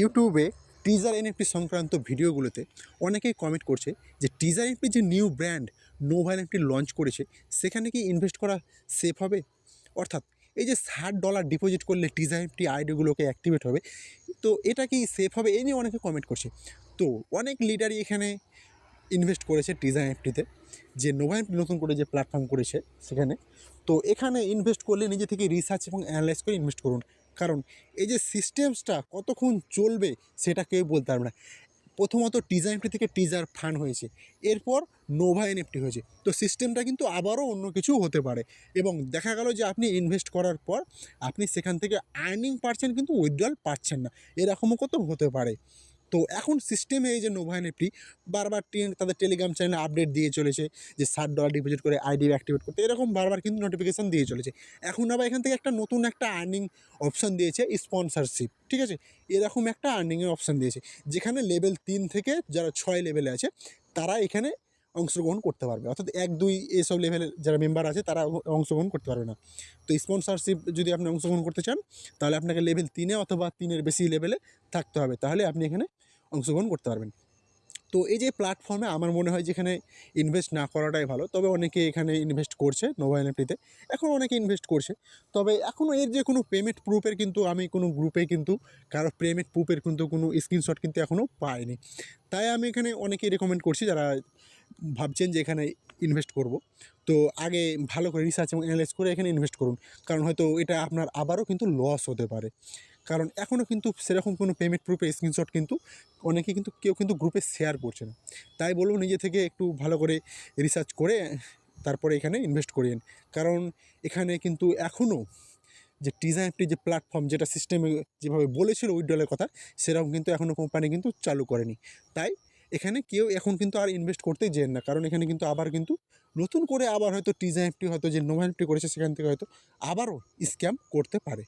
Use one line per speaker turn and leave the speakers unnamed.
ইউটিউবে teaser NFT সংক্রান্ত ভিডিওগুলোতে অনেকেই কমেন্ট করছে যে টিজার এনএফটি যে new brand Nova NFT launch করেছে সেখানে কি ইনভেস্ট করা সেফ হবে? অর্থাৎ এই যে $60 ডিপোজিট করলে টিজার এনএফটি আইডিগুলোকে অ্যাক্টিভেট হবে, তো এটা কি সেফ হবে? এই নিয়ে অনেকে কমেন্ট করছে। তো অনেক লিডারই এখানে ইনভেস্ট করেছে টিজার এনএফটিতে, যে নোভা এনএফটি নতুন করে যে প্ল্যাটফর্ম করেছে সেখানে। তো এখানে ইনভেস্ট করলে নিজে থেকে রিসার্চ এবং অ্যানালাইজ করে ইনভেস্ট করুন, কারণ এই যে সিস্টেমসটা কতক্ষণ চলবে সেটা কেউ বলতে পারবে না। প্রথমত টিজার এনএফটি থেকে টিজার ফান্ড হয়েছে, এরপর নোভা এনএফটি হয়েছে, তো সিস্টেমটা কিন্তু আবারও অন্য কিছু হতে পারে এবং দেখা গেল যে আপনি ইনভেস্ট করার পর আপনি সেখান থেকে আর্নিং পাচ্ছেন কিন্তু উইথড্রল পাচ্ছেন না, এরকমও কত হতে পারে। তো এখন সিস্টেমে এই যে নোভা এনএফটি বারবার তাদের টেলিগ্রাম চ্যানেলে আপডেট দিয়ে চলেছে যে $60 ডিপোজিট করে আইডি অ্যাক্টিভেট করতে, এরকম বারবার কিন্তু নোটিফিকেশান দিয়ে চলেছে। এখন আবার এখান থেকে একটা নতুন একটা আর্নিং অপশান দিয়েছে, স্পন্সরশিপ, ঠিক আছে? এরকম একটা আর্নিংয়ের অপশান দিয়েছে, যেখানে লেভেল 3 থেকে যারা 6 লেভেলে আছে তারা এখানে অংশগ্রহণ করতে পারবে, অর্থাৎ 1, 2 এসব লেভেলের যারা মেম্বার আছে তারা অংশগ্রহণ করতে পারবে না। তো স্পন্সরশিপ যদি আপনি অংশগ্রহণ করতে চান তাহলে আপনাকে লেভেল 3-এ অথবা 3-এর বেশি লেভেলে থাকতে হবে, তাহলে আপনি এখানে অংশগ্রহণ করতে পারবেন। তো এই যে প্ল্যাটফর্মে আমার মনে হয় যেখানে ইনভেস্ট না করাটাই ভালো, তবে অনেকে এখানে ইনভেস্ট করছে নোভা এনএফটিতে, এখন অনেকে ইনভেস্ট করছে। তবে এখনও এর যে কোনো পেমেন্ট প্রুফের কিন্তু আমি কোনো গ্রুপে কিন্তু কারো পেমেন্ট প্রুফের কিন্তু কোনো স্ক্রিনশট কিন্তু এখনও পাইনি। তাই আমি এখানে অনেকেই রেকমেন্ড করছি যারা ভাবছেন যে এখানে ইনভেস্ট করব, তো আগে ভালো করে রিসার্চ এবং অ্যানালাইজ করে এখানে ইনভেস্ট করুন, কারণ হয়তো এটা আপনার আবারও কিন্তু লস হতে পারে। কারণ এখনও কিন্তু সেরকম কোনো পেমেন্ট প্রুফের স্ক্রিনশট কিন্তু অনেকে কিন্তু কেউ কিন্তু গ্রুপে শেয়ার করছে না। তাই বলবো নিজে থেকে একটু ভালো করে রিসার্চ করে তারপরে এখানে ইনভেস্ট করিয়েন, কারণ এখানে কিন্তু এখনও যে টিজার এনএফটি যে প্ল্যাটফর্ম যেটা সিস্টেমে যেভাবে বলেছিল উইথড্রলের কথা, সেরকম কিন্তু এখনও কোম্পানি কিন্তু চালু করেনি। তাই এখানে কেউ এখন কিন্তু আর ইনভেস্ট করতে যেন না, কারণ এখানে কিন্তু আবার কিন্তু নতুন করে আবার হয়তো টিজার এনএফটি হয়তো যে নোভা এনএফটি করেছে সেখান থেকে হয়তো আবারও স্ক্যাম করতে পারে।